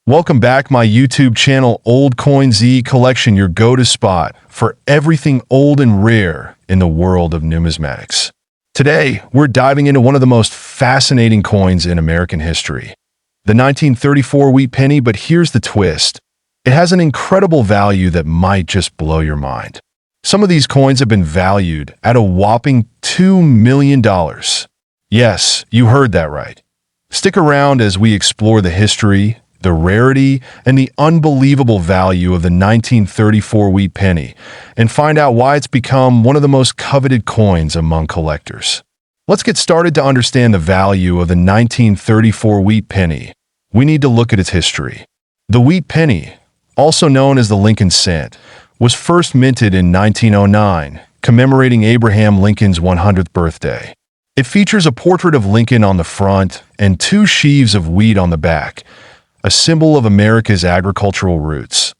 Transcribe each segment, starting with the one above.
Welcome back my YouTube channel Old Coin Zee collection, your go-to spot for everything old and rare in the world of numismatics. Today, we're diving into one of the most fascinating coins in American history, the 1934 Wheat Penny, but here's the twist. It has an incredible value that might just blow your mind. Some of these coins have been valued at a whopping $2 million. Yes, you heard that right. Stick around as we explore the history, the rarity, and the unbelievable value of the 1934 Wheat Penny, and find out why it's become one of the most coveted coins among collectors. Let's get started to understand the value of the 1934 Wheat Penny. We need to look at its history. The Wheat Penny, also known as the Lincoln cent, was first minted in 1909, commemorating Abraham Lincoln's 100th birthday. It features a portrait of Lincoln on the front and two sheaves of wheat on the back, a symbol of America's agricultural roots.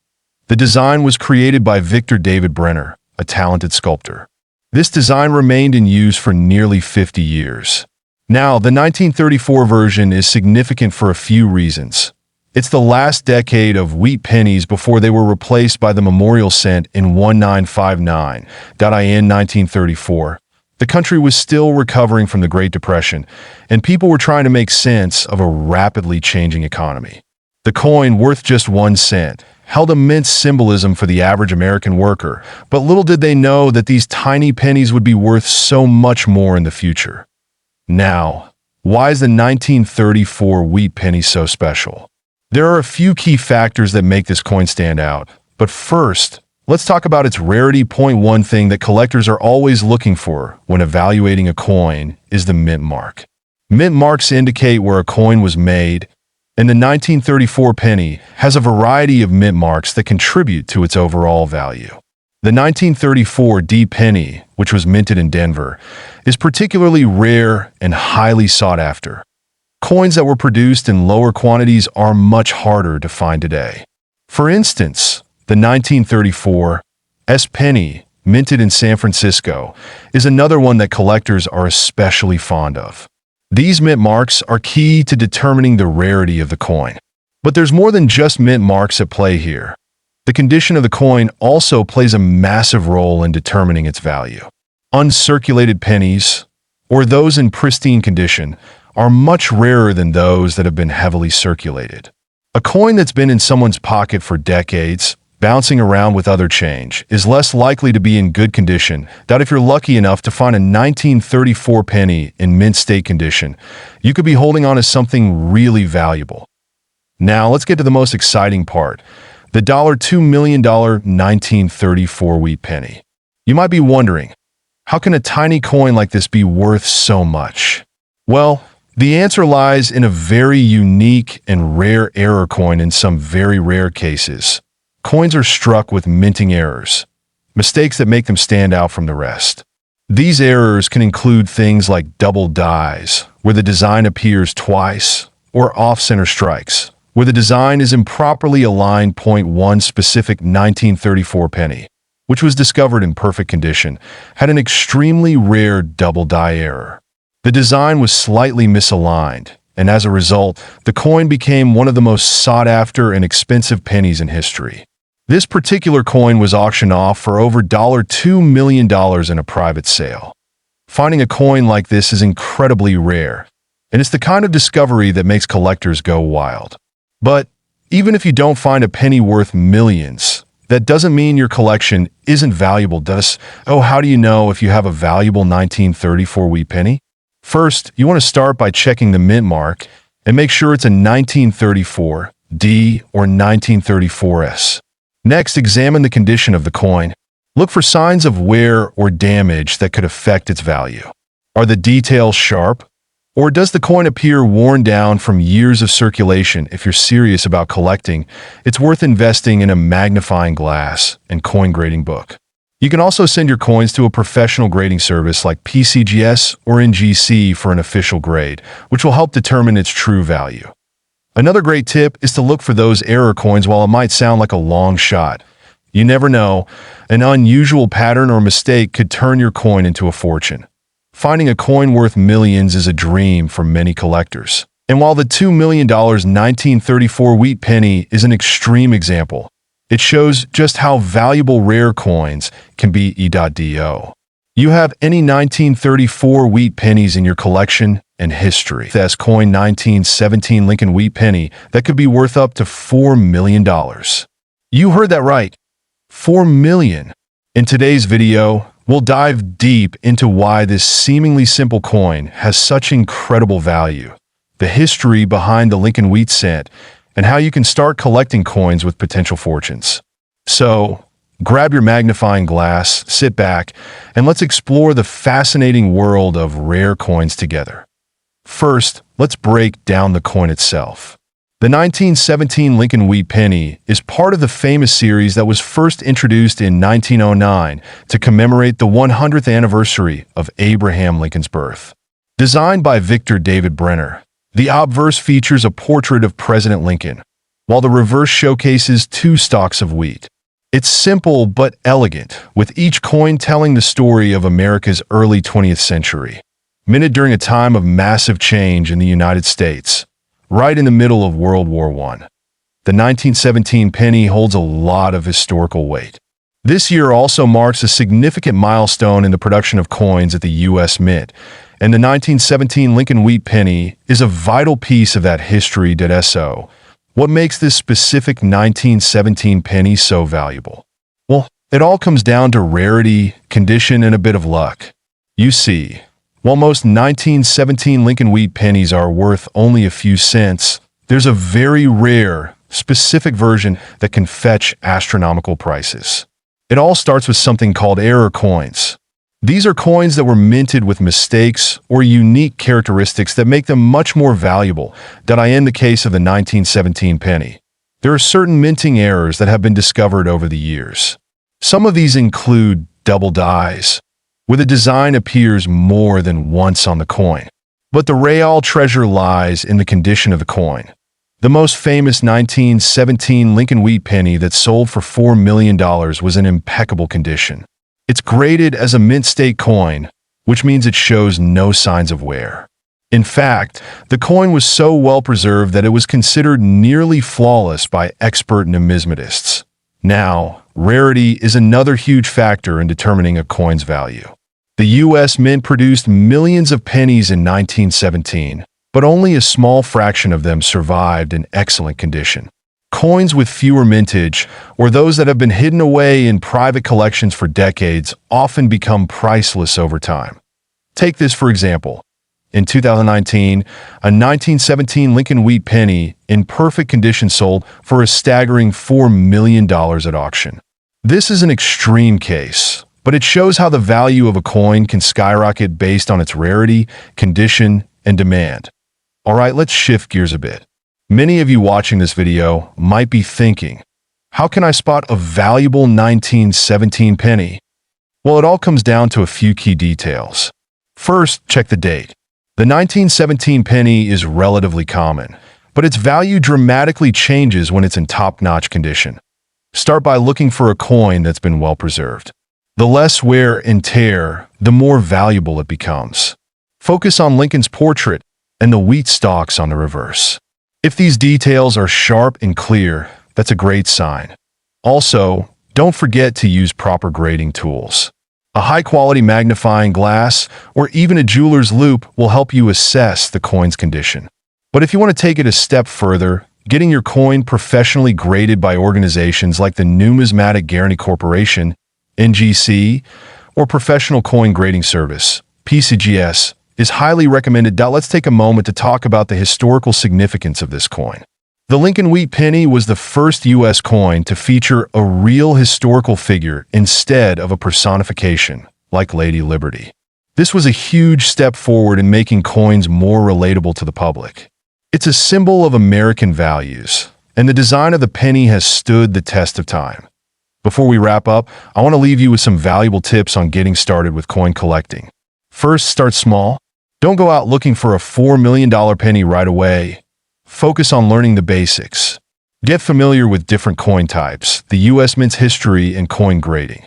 The design was created by Victor David Brenner, a talented sculptor. This design remained in use for nearly 50 years. Now, the 1934 version is significant for a few reasons. It's the last decade of wheat pennies before they were replaced by the memorial cent in 1959. In 1934, the country was still recovering from the Great Depression, and people were trying to make sense of a rapidly changing economy. The coin, worth just 1 cent, held immense symbolism for the average American worker, but little did they know that these tiny pennies would be worth so much more in the future. Now, why is the 1934 Wheat Penny so special? There are a few key factors that make this coin stand out, but first, let's talk about its rarity. One thing that collectors are always looking for when evaluating a coin is the mint mark. Mint marks indicate where a coin was made, and the 1934 penny has a variety of mint marks that contribute to its overall value. The 1934 D penny, which was minted in Denver, is particularly rare and highly sought after. Coins that were produced in lower quantities are much harder to find today. For instance, the 1934 S penny, minted in San Francisco, is another one that collectors are especially fond of. These mint marks are key to determining the rarity of the coin. But there's more than just mint marks at play here. The condition of the coin also plays a massive role in determining its value. Uncirculated pennies, or those in pristine condition, are much rarer than those that have been heavily circulated. A coin that's been in someone's pocket for decades, bouncing around with other change, is less likely to be in good condition. That if you're lucky enough to find a 1934 penny in mint state condition, you could be holding on to something really valuable. Now let's get to the most exciting part, the $2 million 1934 Wheat Penny. You might be wondering, how can a tiny coin like this be worth so much? Well, the answer lies in a very unique and rare error coin. In some very rare cases, coins are struck with minting errors, mistakes that make them stand out from the rest. These errors can include things like double dies, where the design appears twice, or off-center strikes, where the design is improperly aligned. One specific 1934 penny, which was discovered in perfect condition, had an extremely rare double die error. The design was slightly misaligned, and as a result, the coin became one of the most sought-after and expensive pennies in history. This particular coin was auctioned off for over $2 million in a private sale. Finding a coin like this is incredibly rare, and it's the kind of discovery that makes collectors go wild. But even if you don't find a penny worth millions, that doesn't mean your collection isn't valuable. How do you know if you have a valuable 1934 Wheat Penny? First, you want to start by checking the mint mark and make sure it's a 1934 D or 1934 S. Next, examine the condition of the coin. Look for signs of wear or damage that could affect its value. Are the details sharp? Or does the coin appear worn down from years of circulation? If you're serious about collecting, it's worth investing in a magnifying glass and coin grading book. You can also send your coins to a professional grading service like PCGS or NGC for an official grade, which will help determine its true value. Another great tip is to look for those error coins. While it might sound like a long shot, you never know, an unusual pattern or mistake could turn your coin into a fortune. Finding a coin worth millions is a dream for many collectors. And while the $2 million 1934 wheat penny is an extreme example, it shows just how valuable rare coins can be. E.do. You have any 1934 wheat pennies in your collection and history. That's coin 1917 Lincoln wheat penny that could be worth up to $4 million. You heard that right. $4 million. In today's video, we'll dive deep into why this seemingly simple coin has such incredible value, the history behind the Lincoln wheat cent, and how you can start collecting coins with potential fortunes. So, grab your magnifying glass, sit back, and let's explore the fascinating world of rare coins together. First, let's break down the coin itself. The 1917 Lincoln wheat penny is part of the famous series that was first introduced in 1909 to commemorate the 100th anniversary of Abraham Lincoln's birth. Designed by Victor David Brenner, the obverse features a portrait of President Lincoln, while the reverse showcases two stalks of wheat. It's simple but elegant, with each coin telling the story of America's early 20th century, minted during a time of massive change in the United States, right in the middle of World War I. The 1917 penny holds a lot of historical weight. This year also marks a significant milestone in the production of coins at the U.S. Mint, and the 1917 Lincoln wheat penny is a vital piece of that history. So, what makes this specific 1917 penny so valuable? Well, it all comes down to rarity, condition, and a bit of luck. You see, while most 1917 Lincoln wheat pennies are worth only a few cents, there's a very rare, specific version that can fetch astronomical prices. It all starts with something called error coins. These are coins that were minted with mistakes or unique characteristics that make them much more valuable. In the case of the 1917 penny, there are certain minting errors that have been discovered over the years. Some of these include double dies, where the design appears more than once on the coin. But the real treasure lies in the condition of the coin. The most famous 1917 Lincoln wheat penny that sold for $4 million was in impeccable condition. It's graded as a mint state coin, which means it shows no signs of wear. In fact, the coin was so well preserved that it was considered nearly flawless by expert numismatists. Now, rarity is another huge factor in determining a coin's value. The U.S. Mint produced millions of pennies in 1917, but only a small fraction of them survived in excellent condition. Coins with fewer mintage, or those that have been hidden away in private collections for decades, often become priceless over time. Take this for example. In 2019, a 1917 Lincoln wheat penny in perfect condition sold for a staggering $4 million at auction. This is an extreme case, but it shows how the value of a coin can skyrocket based on its rarity, condition, and demand. Alright, let's shift gears a bit. Many of you watching this video might be thinking, how can I spot a valuable 1917 penny? Well, it all comes down to a few key details. First, check the date. The 1917 penny is relatively common, but its value dramatically changes when it's in top-notch condition. Start by looking for a coin that's been well preserved. The less wear and tear, the more valuable it becomes. Focus on Lincoln's portrait and the wheat stalks on the reverse. If these details are sharp and clear, that's a great sign. Also, don't forget to use proper grading tools. A high-quality magnifying glass or even a jeweler's loupe will help you assess the coin's condition. But if you want to take it a step further, getting your coin professionally graded by organizations like the Numismatic Guarantee Corporation, NGC, or Professional Coin Grading Service, PCGS, is highly recommended. Let's take a moment to talk about the historical significance of this coin. The Lincoln wheat penny was the first U.S. coin to feature a real historical figure instead of a personification, like Lady Liberty. This was a huge step forward in making coins more relatable to the public. It's a symbol of American values, and the design of the penny has stood the test of time. Before we wrap up, I want to leave you with some valuable tips on getting started with coin collecting. First, start small. Don't go out looking for a $4 million penny right away. Focus on learning the basics. Get familiar with different coin types, the U.S. Mint's history, and coin grading.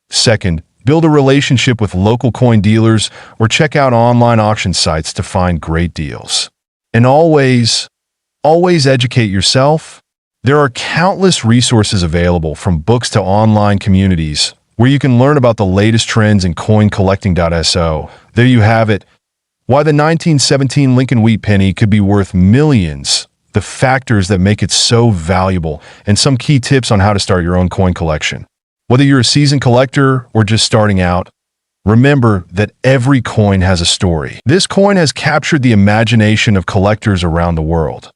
Second, build a relationship with local coin dealers or check out online auction sites to find great deals. And always educate yourself. There are countless resources available, from books to online communities, where you can learn about the latest trends in coin collecting.so. There you have it. Why the 1917 Lincoln Wheat Penny could be worth millions, the factors that make it so valuable, and some key tips on how to start your own coin collection. Whether you're a seasoned collector or just starting out, remember that every coin has a story. This coin has captured the imagination of collectors around the world.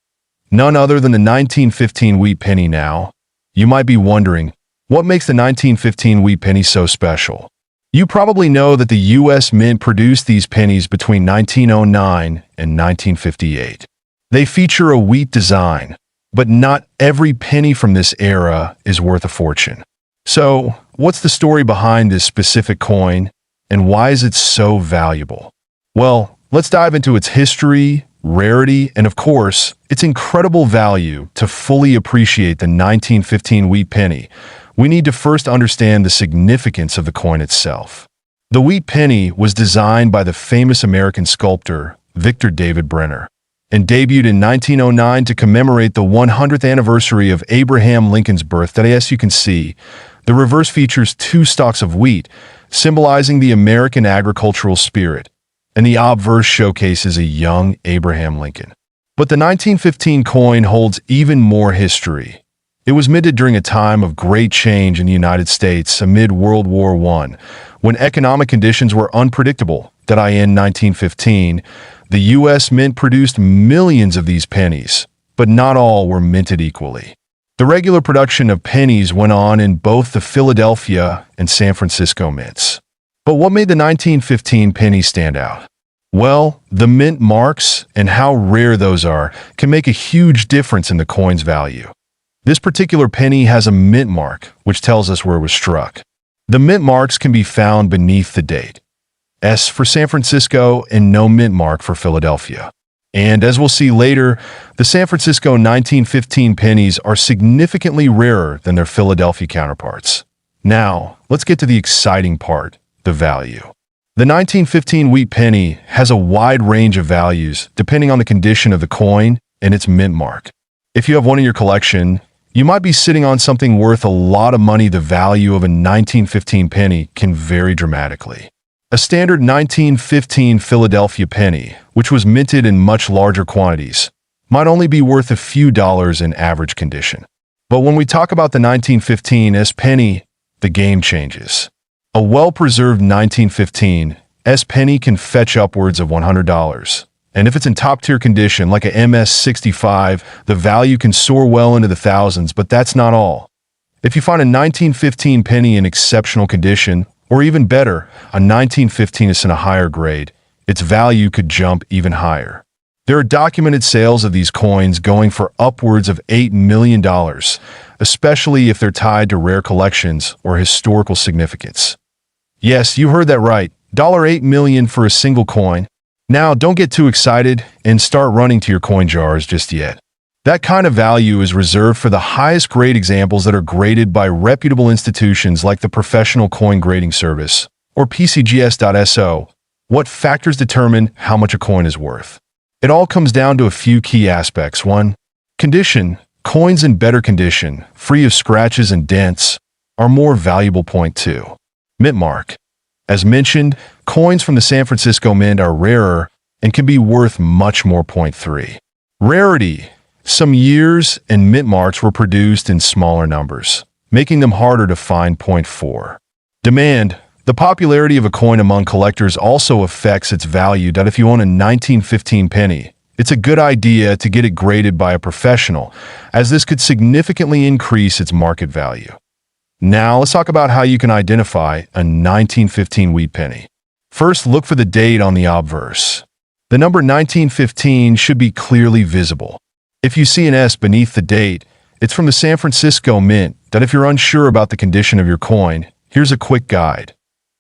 None other than the 1915 Wheat Penny. Now, you might be wondering, what makes the 1915 Wheat Penny so special? You probably know that the U.S. Mint produced these pennies between 1909 and 1958. They feature a wheat design, but not every penny from this era is worth a fortune. So, what's the story behind this specific coin, and why is it so valuable? Well, let's dive into its history, rarity, and of course, its incredible value. To fully appreciate the 1915 Wheat Penny, we need to first understand the significance of the coin itself. The Wheat Penny was designed by the famous American sculptor Victor David Brenner and debuted in 1909 to commemorate the 100th anniversary of Abraham Lincoln's birth. As you can see, the reverse features two stalks of wheat, symbolizing the American agricultural spirit, and the obverse showcases a young Abraham Lincoln. But the 1915 coin holds even more history. It was minted during a time of great change in the United States amid World War I, when economic conditions were unpredictable. In 1915, the U.S. Mint produced millions of these pennies, but not all were minted equally. The regular production of pennies went on in both the Philadelphia and San Francisco mints. But what made the 1915 penny stand out? Well, the mint marks and how rare those are can make a huge difference in the coin's value. This particular penny has a mint mark, which tells us where it was struck. The mint marks can be found beneath the date. S for San Francisco and no mint mark for Philadelphia. And as we'll see later, the San Francisco 1915 pennies are significantly rarer than their Philadelphia counterparts. Now, let's get to the exciting part, the value. The 1915 Wheat Penny has a wide range of values depending on the condition of the coin and its mint mark. If you have one in your collection, you might be sitting on something worth a lot of money. The value of a 1915 penny can vary dramatically. A standard 1915 Philadelphia penny, which was minted in much larger quantities, might only be worth a few dollars in average condition. But when we talk about the 1915 S penny, the game changes. A well-preserved 1915 S penny can fetch upwards of $100. And if it's in top-tier condition, like a MS-65, the value can soar well into the thousands. But that's not all. If you find a 1915 penny in exceptional condition, or even better, a 1915 is in a higher grade, its value could jump even higher. There are documented sales of these coins going for upwards of $8 million, especially if they're tied to rare collections or historical significance. Yes, you heard that right, $8 million for a single coin. Now, don't get too excited and start running to your coin jars just yet. That kind of value is reserved for the highest grade examples that are graded by reputable institutions like the Professional Coin Grading Service, or PCGS.so. What factors determine how much a coin is worth? It all comes down to a few key aspects. 1. Condition. Coins in better condition, free of scratches and dents, are more valuable. 2. Mint mark. As mentioned, coins from the San Francisco Mint are rarer and can be worth much more. 3. Rarity. Some years and mint marks were produced in smaller numbers, making them harder to find. 4. Demand. The popularity of a coin among collectors also affects its value. If you own a 1915 penny, it's a good idea to get it graded by a professional, as this could significantly increase its market value. Now, let's talk about how you can identify a 1915 Wheat Penny. First, look for the date on the obverse. The number 1915 should be clearly visible. If you see an S beneath the date, it's from the San Francisco Mint. If you're unsure about the condition of your coin, here's a quick guide.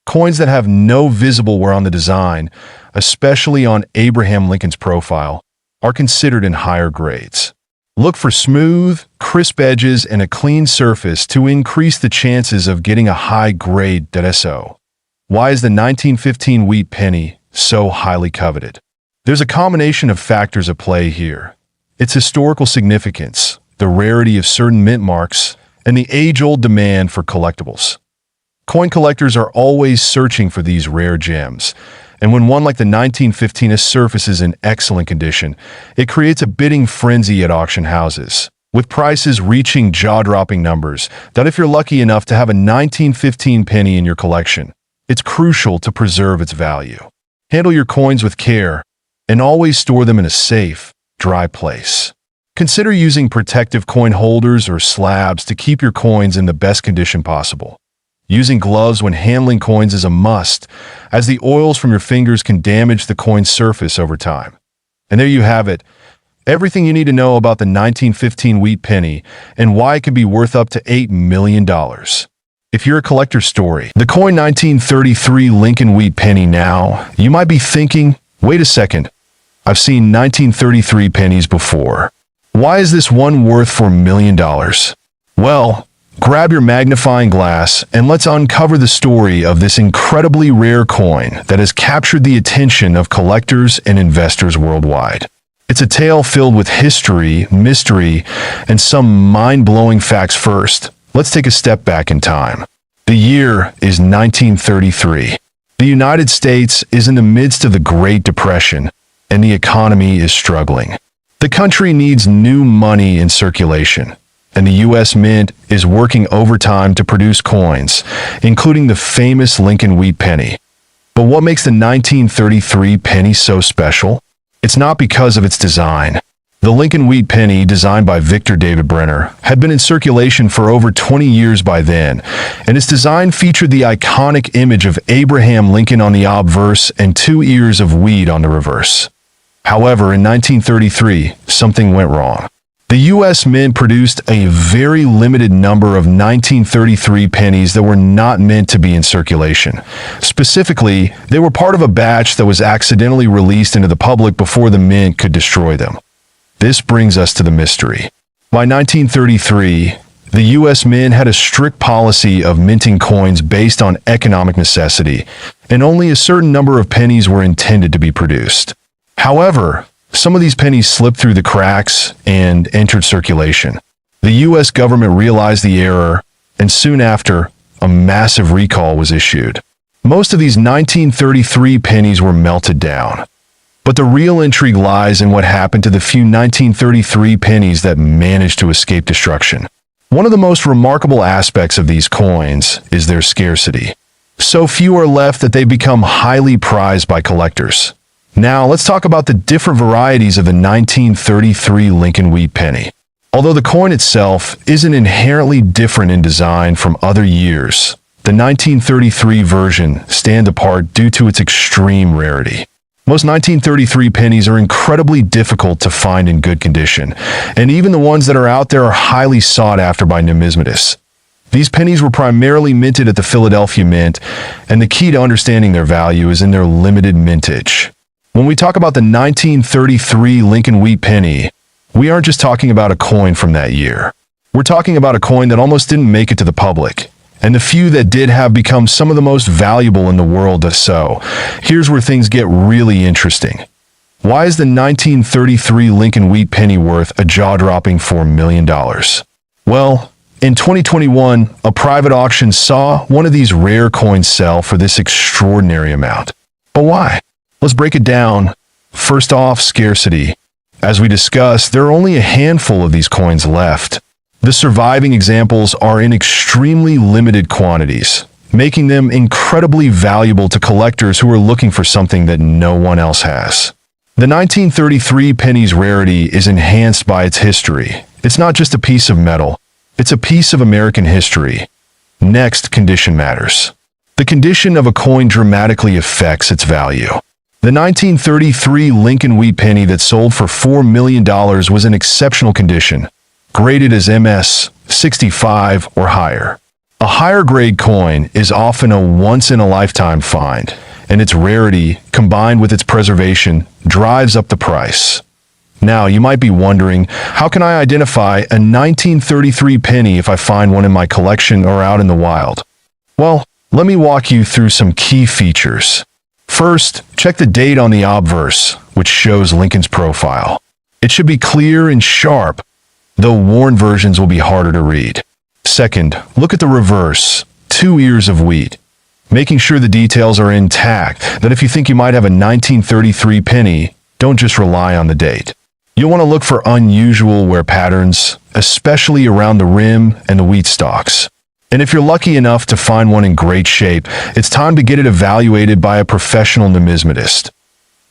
Coins that have no visible wear on the design, especially on Abraham Lincoln's profile, are considered in higher grades. Look for smooth, crisp edges and a clean surface to increase the chances of getting a high grade. So, why is the 1915 Wheat Penny so highly coveted? There's a combination of factors at play here. Its historical significance, the rarity of certain mint marks, and the age-old demand for collectibles. Coin collectors are always searching for these rare gems, and when one like the 1915 surfaces in excellent condition, it creates a bidding frenzy at auction houses, with prices reaching jaw-dropping numbers that if you're lucky enough to have a 1915 penny in your collection, it's crucial to preserve its value. Handle your coins with care, and always store them in a safe, dry place. Consider using protective coin holders or slabs to keep your coins in the best condition possible. Using gloves when handling coins is a must, as the oils from your fingers can damage the coin's surface over time. And there you have it, everything you need to know about the 1915 Wheat Penny and why it can be worth up to $8 million. If you're a collector story, the coin 1933 Lincoln Wheat Penny now, you might be thinking, wait a second, I've seen 1933 pennies before. Why is this one worth $4 million? Well, grab your magnifying glass and let's uncover the story of this incredibly rare coin that has captured the attention of collectors and investors worldwide. It's a tale filled with history, mystery, and some mind-blowing facts. First, let's take a step back in time. The year is 1933. The United States is in the midst of the Great Depression, and the economy is struggling. The country needs new money in circulation, and the U.S. Mint is working overtime to produce coins, including the famous Lincoln Wheat Penny. But what makes the 1933 penny so special? It's not because of its design. The Lincoln Wheat Penny, designed by Victor David Brenner, had been in circulation for over 20 years by then, and its design featured the iconic image of Abraham Lincoln on the obverse and 2 ears of wheat on the reverse. However, in 1933, something went wrong. The U.S. Mint produced a very limited number of 1933 pennies that were not meant to be in circulation. Specifically, they were part of a batch that was accidentally released into the public before the Mint could destroy them. This brings us to the mystery. By 1933, the U.S. Mint had a strict policy of minting coins based on economic necessity, and only a certain number of pennies were intended to be produced. However, some of these pennies slipped through the cracks and entered circulation. The U.S. government realized the error, and soon after, a massive recall was issued. Most of these 1933 pennies were melted down. But the real intrigue lies in what happened to the few 1933 pennies that managed to escape destruction. One of the most remarkable aspects of these coins is their scarcity. So few are left that they've become highly prized by collectors. Now, let's talk about the different varieties of the 1933 Lincoln Wheat Penny. Although the coin itself isn't inherently different in design from other years, the 1933 version stands apart due to its extreme rarity. Most 1933 pennies are incredibly difficult to find in good condition, and even the ones that are out there are highly sought after by numismatics. These pennies were primarily minted at the Philadelphia Mint, and the key to understanding their value is in their limited mintage. When we talk about the 1933 Lincoln Wheat Penny, we aren't just talking about a coin from that year. We're talking about a coin that almost didn't make it to the public, and the few that did have become some of the most valuable in the world. So, here's where things get really interesting. Why is the 1933 Lincoln Wheat Penny worth a jaw-dropping $4 million? Well, in 2021, a private auction saw one of these rare coins sell for this extraordinary amount. But why? Let's break it down. First off, scarcity. As we discussed, there are only a handful of these coins left. The surviving examples are in extremely limited quantities, making them incredibly valuable to collectors who are looking for something that no one else has. The 1933 penny's rarity is enhanced by its history. It's not just a piece of metal, it's a piece of American history. Next, condition matters. The condition of a coin dramatically affects its value. The 1933 Lincoln Wheat Penny that sold for $4 million was in exceptional condition, graded as MS 65 or higher. A higher grade coin is often a once-in-a-lifetime find, and its rarity, combined with its preservation, drives up the price. Now, you might be wondering, how can I identify a 1933 penny if I find one in my collection or out in the wild? Well, let me walk you through some key features. First, check the date on the obverse, which shows Lincoln's profile. It should be clear and sharp, though worn versions will be harder to read. Second, look at the reverse, 2 ears of wheat, making sure the details are intact, that if you think you might have a 1933 penny, don't just rely on the date. You'll want to look for unusual wear patterns, especially around the rim and the wheat stalks. And if you're lucky enough to find one in great shape, it's time to get it evaluated by a professional numismatist.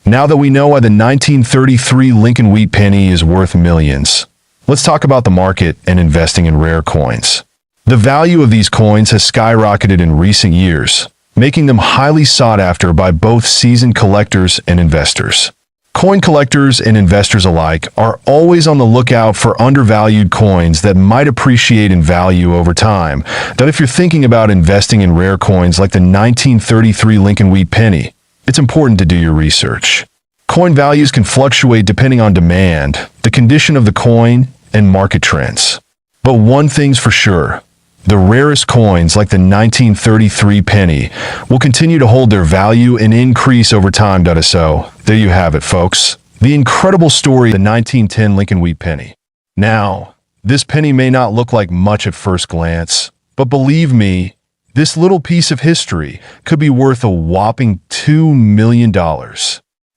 Now that we know why the 1933 Lincoln Wheat Penny is worth millions, let's talk about the market and investing in rare coins. The value of these coins has skyrocketed in recent years, making them highly sought after by both seasoned collectors and investors. Coin collectors and investors alike are always on the lookout for undervalued coins that might appreciate in value over time. That if you're thinking about investing in rare coins like the 1933 Lincoln Wheat Penny, it's important to do your research. Coin values can fluctuate depending on demand, the condition of the coin, and market trends. But one thing's for sure, the rarest coins like the 1933 penny will continue to hold their value and increase over time. So, there you have it, folks. The incredible story of the 1910 Lincoln Wheat Penny. Now, this penny may not look like much at first glance, but believe me, this little piece of history could be worth a whopping $2 million.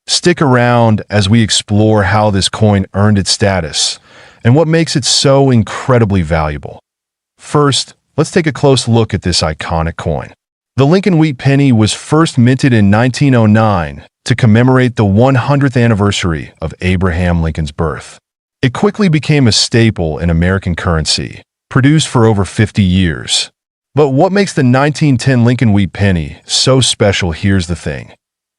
Stick around as we explore how this coin earned its status and what makes it so incredibly valuable. First, let's take a close look at this iconic coin. The Lincoln Wheat Penny was first minted in 1909 to commemorate the 100th anniversary of Abraham Lincoln's birth. It quickly became a staple in American currency, produced for over 50 years. But what makes the 1910 Lincoln Wheat Penny so special? Here's the thing.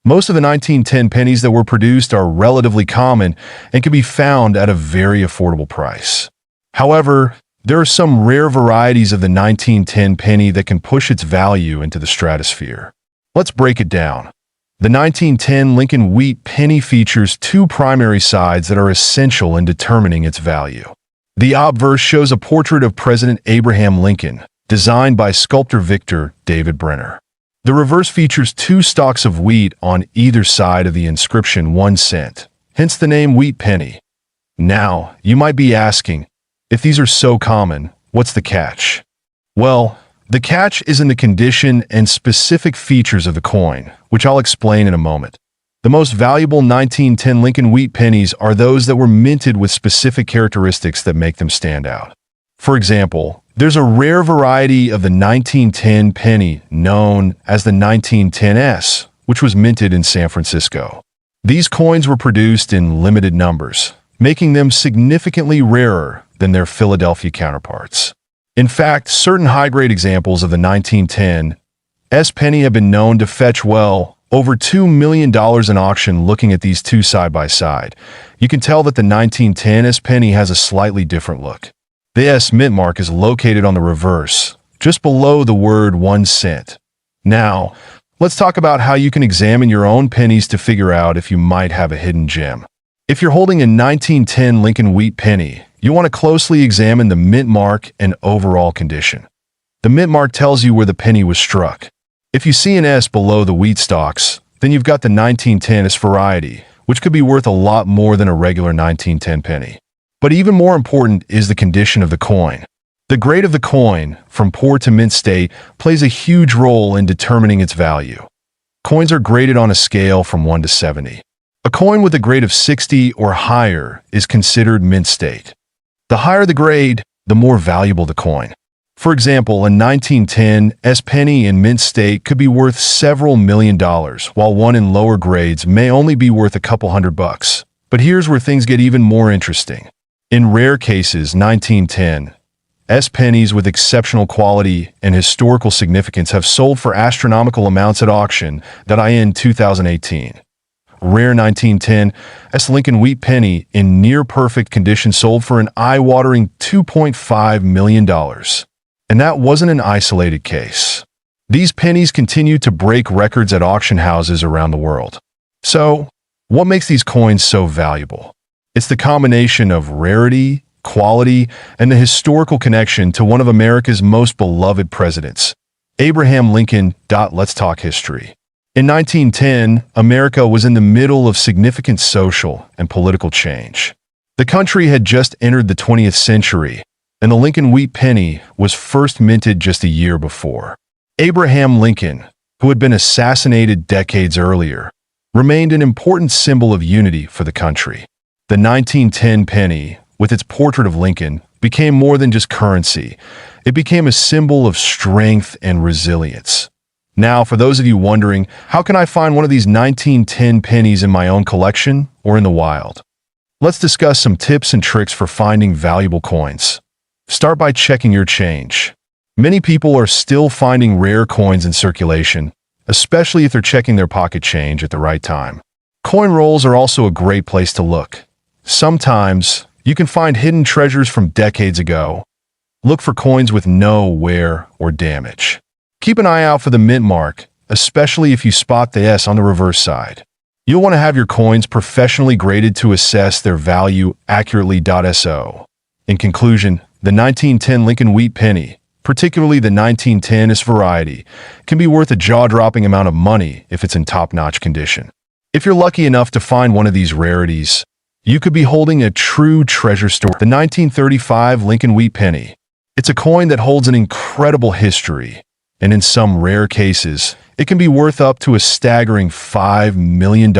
Most of the 1910 pennies that were produced are relatively common and can be found at a very affordable price. However, there are some rare varieties of the 1910 penny that can push its value into the stratosphere. Let's break it down. The 1910 Lincoln Wheat Penny features two primary sides that are essential in determining its value. The obverse shows a portrait of President Abraham Lincoln, designed by sculptor Victor David Brenner. The reverse features two stalks of wheat on either side of the inscription 1 cent, hence the name Wheat Penny. Now, you might be asking, if these are so common, what's the catch? Well, the catch is in the condition and specific features of the coin, which I'll explain in a moment. The most valuable 1910 Lincoln Wheat Pennies are those that were minted with specific characteristics that make them stand out. For example, there's a rare variety of the 1910 penny known as the 1910s, which was minted in San Francisco. These coins were produced in limited numbers, making them significantly rarer than their Philadelphia counterparts. In fact, certain high-grade examples of the 1910 S penny have been known to fetch well over $2 million in auction. Looking at these two side by side, you can tell that the 1910 S penny has a slightly different look. The S mint mark is located on the reverse, just below the word 1 cent. Now, let's talk about how you can examine your own pennies to figure out if you might have a hidden gem. If you're holding a 1910 Lincoln Wheat Penny, you want to closely examine the mint mark and overall condition. The mint mark tells you where the penny was struck. If you see an S below the wheat stalks, then you've got the 1910s variety, which could be worth a lot more than a regular 1910 penny. But even more important is the condition of the coin. The grade of the coin, from poor to mint state, plays a huge role in determining its value. Coins are graded on a scale from 1 to 70. A coin with a grade of 60 or higher is considered mint state. The higher the grade, the more valuable the coin. For example, a 1910 S penny in mint state could be worth several $million, while one in lower grades may only be worth a couple $100. But here's where things get even more interesting. In rare cases, 1910 S pennies with exceptional quality and historical significance have sold for astronomical amounts at auction. In 2018. Rare 1910 S Lincoln Wheat Penny in near-perfect condition sold for an eye-watering $2.5 million. And that wasn't an isolated case. These pennies continue to break records at auction houses around the world. So, what makes these coins so valuable? It's the combination of rarity, quality, and the historical connection to one of America's most beloved presidents, Abraham Lincoln. Let's talk history. In 1910, America was in the middle of significant social and political change. The country had just entered the 20th century, and the Lincoln Wheat Penny was first minted just a year before. Abraham Lincoln, who had been assassinated decades earlier, remained an important symbol of unity for the country. The 1910 penny, with its portrait of Lincoln, became more than just currency. It became a symbol of strength and resilience. Now, for those of you wondering, how can I find one of these 1910 pennies in my own collection or in the wild? Let's discuss some tips and tricks for finding valuable coins. Start by checking your change. Many people are still finding rare coins in circulation, especially if they're checking their pocket change at the right time. Coin rolls are also a great place to look. Sometimes, you can find hidden treasures from decades ago. Look for coins with no wear or damage. Keep an eye out for the mint mark, especially if you spot the S on the reverse side. You'll want to have your coins professionally graded to assess their value accurately. So, in conclusion, the 1910 Lincoln Wheat Penny, particularly the 1910s variety, can be worth a jaw-dropping amount of money if it's in top-notch condition. If you're lucky enough to find one of these rarities, you could be holding a true treasure store. The 1935 Lincoln Wheat Penny. It's a coin that holds an incredible history, and in some rare cases, it can be worth up to a staggering $5 million.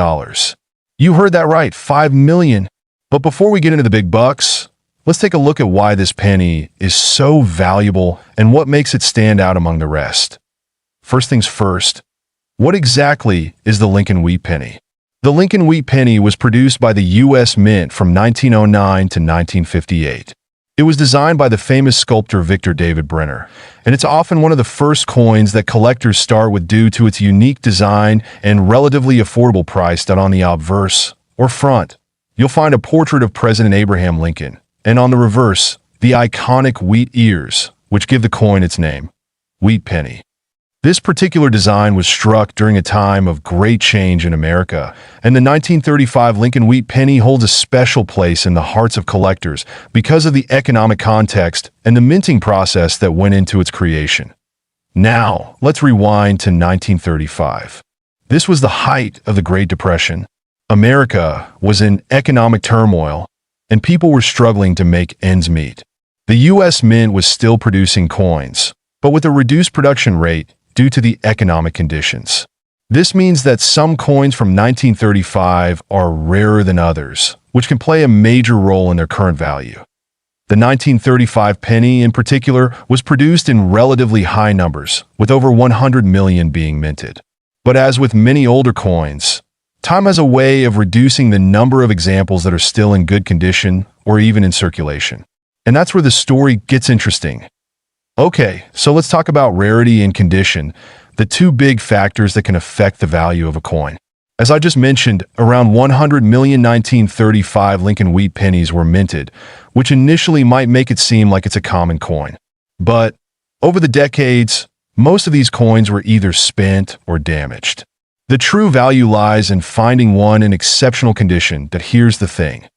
You heard that right, $5 million. But before we get into the big bucks, let's take a look at why this penny is so valuable and what makes it stand out among the rest. First things first, what exactly is the Lincoln Wheat Penny? The Lincoln Wheat Penny was produced by the U.S. Mint from 1909 to 1958. It was designed by the famous sculptor Victor David Brenner, and it's often one of the first coins that collectors start with due to its unique design and relatively affordable price. On the obverse, or front, you'll find a portrait of President Abraham Lincoln, and on the reverse, the iconic wheat ears, which give the coin its name, Wheat Penny. This particular design was struck during a time of great change in America, and the 1935 Lincoln Wheat Penny holds a special place in the hearts of collectors because of the economic context and the minting process that went into its creation. Now, let's rewind to 1935. This was the height of the Great Depression. America was in economic turmoil, and people were struggling to make ends meet. The U.S. Mint was still producing coins, but with a reduced production rate due to the economic conditions. This means that some coins from 1935 are rarer than others, which can play a major role in their current value. The 1935 penny, in particular, was produced in relatively high numbers, with over 100 million being minted. But as with many older coins, time has a way of reducing the number of examples that are still in good condition or even in circulation. And that's where the story gets interesting. Okay, so let's talk about rarity and condition, the two big factors that can affect the value of a coin. As I just mentioned, around 100 million 1935 Lincoln Wheat Pennies were minted, which initially might make it seem like it's a common coin. But over the decades, most of these coins were either spent or damaged. The true value lies in finding one in exceptional condition. But here's the thing.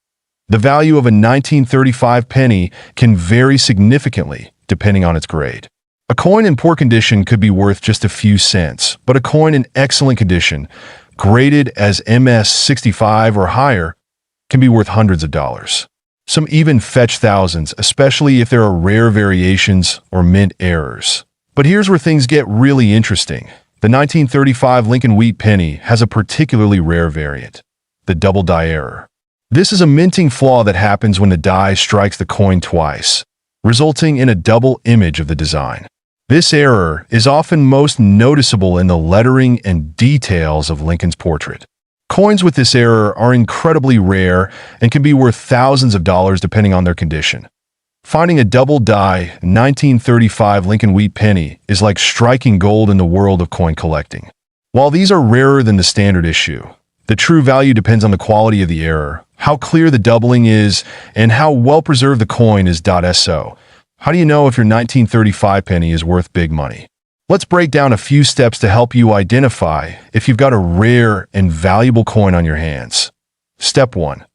The value of a 1935 penny can vary significantly depending on its grade. A coin in poor condition could be worth just a few cents, but a coin in excellent condition, graded as MS65 or higher, can be worth hundreds of dollars. Some even fetch thousands, especially if there are rare variations or mint errors. But here's where things get really interesting. The 1935 Lincoln Wheat Penny has a particularly rare variant, the double die error. This is a minting flaw that happens when the die strikes the coin twice, resulting in a double image of the design. This error is often most noticeable in the lettering and details of Lincoln's portrait. Coins with this error are incredibly rare and can be worth thousands of dollars depending on their condition. Finding a double die 1935 Lincoln Wheat Penny is like striking gold in the world of coin collecting. While these are rarer than the standard issue, the true value depends on the quality of the error, how clear the doubling is, and how well preserved the coin is. So, how do you know if your 1935 penny is worth big money? Let's break down a few steps to help you identify if you've got a rare and valuable coin on your hands. Step 1.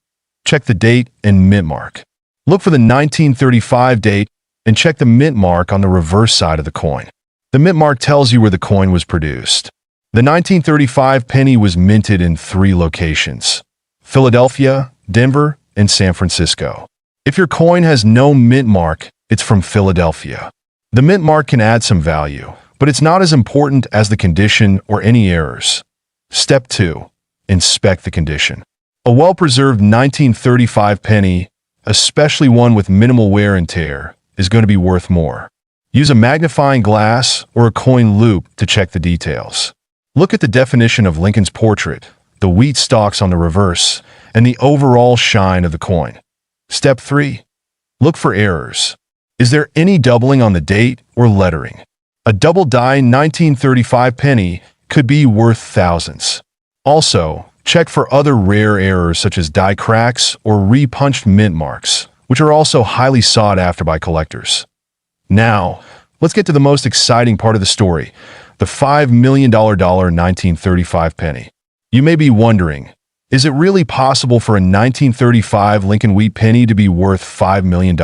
Check the date and mint mark. Look for the 1935 date and check the mint mark on the reverse side of the coin. The mint mark tells you where the coin was produced. The 1935 penny was minted in 3 locations: Philadelphia, Denver, and San Francisco. If your coin has no mint mark, it's from Philadelphia. The mint mark can add some value, but it's not as important as the condition or any errors. Step 2. Inspect the condition. A well-preserved 1935 penny, especially one with minimal wear and tear, is going to be worth more. Use a magnifying glass or a coin loop to check the details. Look at the definition of Lincoln's portrait, the wheat stalks on the reverse, and the overall shine of the coin. Step 3. Look for errors. Is there any doubling on the date or lettering? A double-die 1935 penny could be worth thousands. Also, check for other rare errors such as die cracks or repunched mint marks, which are also highly sought after by collectors. Now, let's get to the most exciting part of the story, the $5 million 1935 penny. You may be wondering, is it really possible for a 1935 Lincoln Wheat penny to be worth $5 million?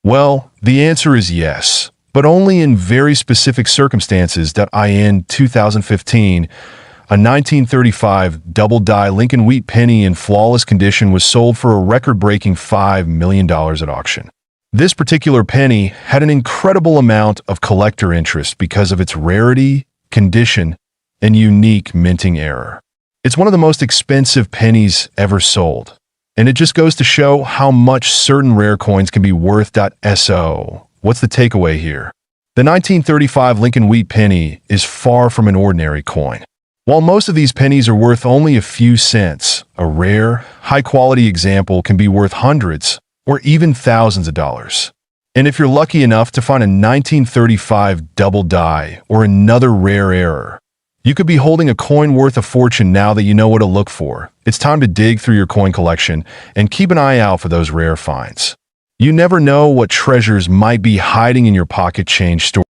Well, the answer is yes, but only in very specific circumstances. In 2015, a 1935 double-die Lincoln Wheat penny in flawless condition was sold for a record-breaking $5 million at auction. This particular penny had an incredible amount of collector interest because of its rarity, condition, and unique minting error. It's one of the most expensive pennies ever sold, and it just goes to show how much certain rare coins can be worth. So, what's the takeaway here? The 1935 Lincoln Wheat penny is far from an ordinary coin. While most of these pennies are worth only a few cents, a rare, high-quality example can be worth hundreds or even thousands of dollars. And if you're lucky enough to find a 1935 double die or another rare error, you could be holding a coin worth a fortune. Now that you know what to look for, it's time to dig through your coin collection and keep an eye out for those rare finds. You never know what treasures might be hiding in your pocket change store.